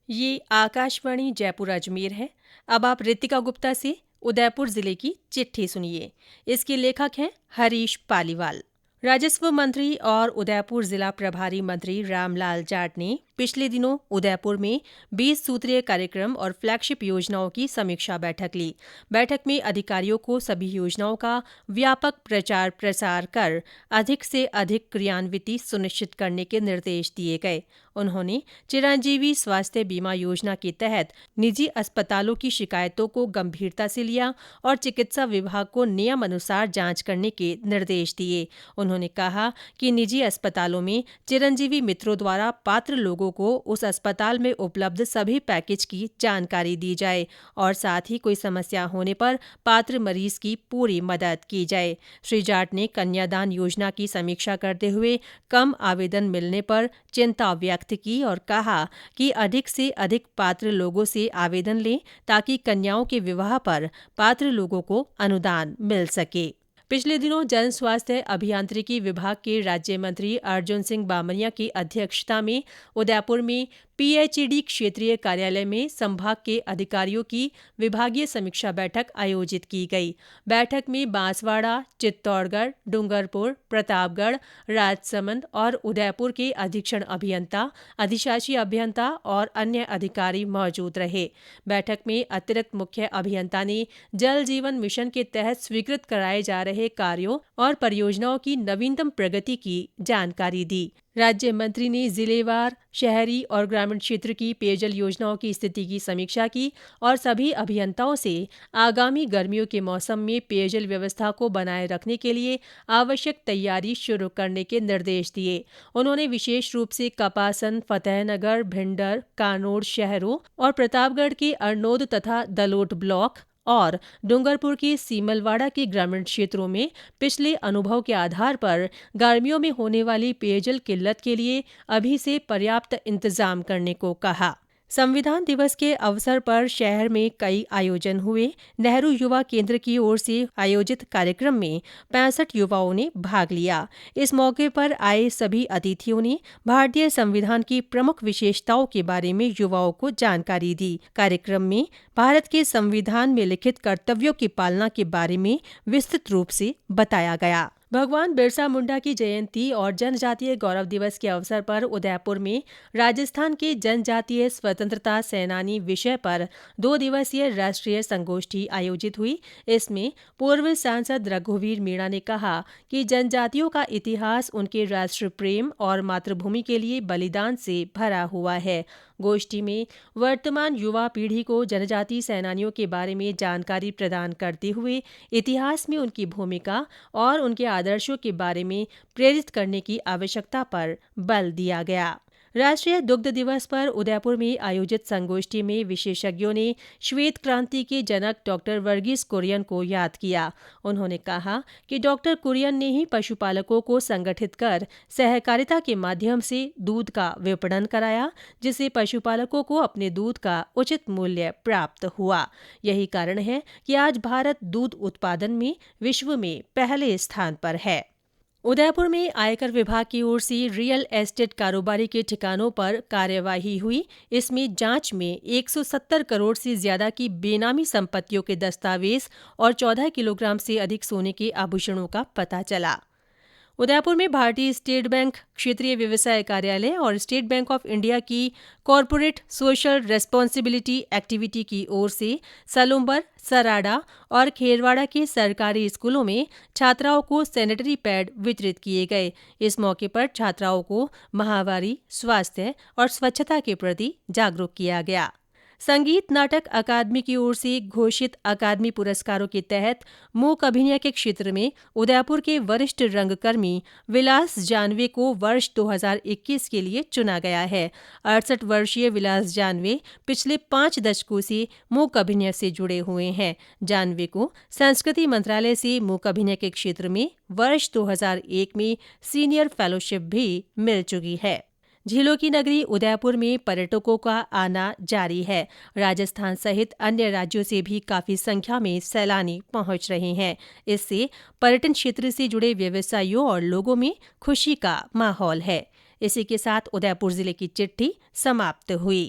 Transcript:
ये आकाशवाणी जयपुर अजमेर है। अब आप रितिका गुप्ता से उदयपुर जिले की चिट्ठी सुनिए। इसके लेखक हैं हरीश पालीवाल। राजस्व मंत्री और उदयपुर जिला प्रभारी मंत्री रामलाल जाट ने पिछले दिनों उदयपुर में 20 सूत्रीय कार्यक्रम और फ्लैगशिप योजनाओं की समीक्षा बैठक ली। बैठक में अधिकारियों को सभी योजनाओं का व्यापक प्रचार प्रसार कर अधिक से अधिक क्रियान्विति सुनिश्चित करने के निर्देश दिए गए। उन्होंने चिरंजीवी स्वास्थ्य बीमा योजना के तहत निजी अस्पतालों की शिकायतों को गंभीरता से लिया और चिकित्सा विभाग को नियम अनुसार जांच करने के निर्देश दिए। उन्होंने कहा कि निजी अस्पतालों में चिरंजीवी मित्रों द्वारा पात्र लोगों को उस अस्पताल में उपलब्ध सभी पैकेज की जानकारी दी जाए और साथ ही कोई समस्या होने पर पात्र मरीज की पूरी मदद की जाए। श्री जाट ने कन्यादान योजना की समीक्षा करते हुए कम आवेदन मिलने पर चिंता व्यक्त की और कहा कि अधिक से अधिक पात्र लोगों से आवेदन लें ताकि कन्याओं के विवाह पर पात्र लोगों को अनुदान मिल सके। पिछले दिनों जन स्वास्थ्य अभियांत्रिकी विभाग के राज्य मंत्री अर्जुन सिंह बामनिया की अध्यक्षता में उदयपुर में पीएचईडी क्षेत्रीय कार्यालय में संभाग के अधिकारियों की विभागीय समीक्षा बैठक आयोजित की गई। बैठक में बांसवाड़ा, चित्तौड़गढ़, डूंगरपुर, प्रतापगढ़, राजसमंद और उदयपुर के अधीक्षण अभियंता, अधिशासी अभियंता और अन्य अधिकारी मौजूद रहे। बैठक में अतिरिक्त मुख्य अभियंता ने जल जीवन मिशन के तहत स्वीकृत कराए जा रहे कार्यों और परियोजनाओं की नवीनतम प्रगति की जानकारी दी। राज्य मंत्री ने जिलेवार, शहरी और ग्रामीण क्षेत्र की पेयजल योजनाओं की स्थिति की समीक्षा की और सभी अभियंताओं से आगामी गर्मियों के मौसम में पेयजल व्यवस्था को बनाए रखने के लिए आवश्यक तैयारी शुरू करने के निर्देश दिए। उन्होंने विशेष रूप से कपासन, फतेहनगर, भिंडर, कानोड़ शहरों और प्रतापगढ़ के अरनोद तथा दलोट ब्लॉक और डूंगरपुर के सीमलवाड़ा के ग्रामीण क्षेत्रों में पिछले अनुभव के आधार पर गर्मियों में होने वाली पेयजल किल्लत के लिए अभी से पर्याप्त इंतजाम करने को कहा। संविधान दिवस के अवसर पर शहर में कई आयोजन हुए। नेहरू युवा केंद्र की ओर से आयोजित कार्यक्रम में 65 युवाओं ने भाग लिया। इस मौके पर आए सभी अतिथियों ने भारतीय संविधान की प्रमुख विशेषताओं के बारे में युवाओं को जानकारी दी। कार्यक्रम में भारत के संविधान में लिखित कर्तव्यों की पालना के बारे में विस्तृत रूप से बताया गया। भगवान बिरसा मुंडा की जयंती और जनजातीय गौरव दिवस के अवसर पर उदयपुर में राजस्थान के जनजातीय स्वतंत्रता सेनानी विषय पर 2 दिवसीय राष्ट्रीय संगोष्ठी आयोजित हुई। इसमें पूर्व सांसद रघुवीर मीणा ने कहा कि जनजातियों का इतिहास उनके राष्ट्र प्रेम और मातृभूमि के लिए बलिदान से भरा हुआ है। गोष्ठी में वर्तमान युवा पीढ़ी को जनजातीय सेनानियों के बारे में जानकारी प्रदान करते हुए इतिहास में उनकी भूमिका और उनके आदर्शों के बारे में प्रेरित करने की आवश्यकता पर बल दिया गया। राष्ट्रीय दुग्ध दिवस पर उदयपुर में आयोजित संगोष्ठी में विशेषज्ञों ने श्वेत क्रांति के जनक डॉक्टर वर्गीस कुरियन को याद किया। उन्होंने कहा कि डॉक्टर कुरियन ने ही पशुपालकों को संगठित कर सहकारिता के माध्यम से दूध का विपणन कराया, जिससे पशुपालकों को अपने दूध का उचित मूल्य प्राप्त हुआ। यही कारण है कि आज भारत दूध उत्पादन में विश्व में पहले स्थान पर है। उदयपुर में आयकर विभाग की ओर से रियल एस्टेट कारोबारी के ठिकानों पर कार्यवाही हुई। इसमें जांच में 170 करोड़ से ज्यादा की बेनामी संपत्तियों के दस्तावेज और 14 किलोग्राम से अधिक सोने के आभूषणों का पता चला। उदयपुर में भारतीय स्टेट बैंक क्षेत्रीय व्यवसाय कार्यालय और स्टेट बैंक ऑफ इंडिया की कॉरपोरेट सोशल रेस्पॉन्सिबिलिटी एक्टिविटी की ओर से सलुम्बर, सराडा और खेरवाड़ा के सरकारी स्कूलों में छात्राओं को सैनिटरी पैड वितरित किए गए। इस मौके पर छात्राओं को माहवारी, स्वास्थ्य और स्वच्छता के प्रति जागरूक किया गया। संगीत नाटक अकादमी की ओर से घोषित अकादमी पुरस्कारों के तहत मूक अभिनय के क्षेत्र में उदयपुर के वरिष्ठ रंगकर्मी विलास जानवे को वर्ष 2021 के लिए चुना गया है। 68 वर्षीय विलास जानवे पिछले 5 दशकों से मूक अभिनय से जुड़े हुए हैं। जानवे को संस्कृति मंत्रालय से मूक अभिनय के क्षेत्र में वर्ष 2001 में सीनियर फेलोशिप भी मिल चुकी है। झीलों की नगरी उदयपुर में पर्यटकों का आना जारी है। राजस्थान सहित अन्य राज्यों से भी काफी संख्या में सैलानी पहुंच रहे हैं। इससे पर्यटन क्षेत्र से जुड़े व्यवसायियों और लोगों में खुशी का माहौल है। इसी के साथ उदयपुर जिले की चिट्ठी समाप्त हुई।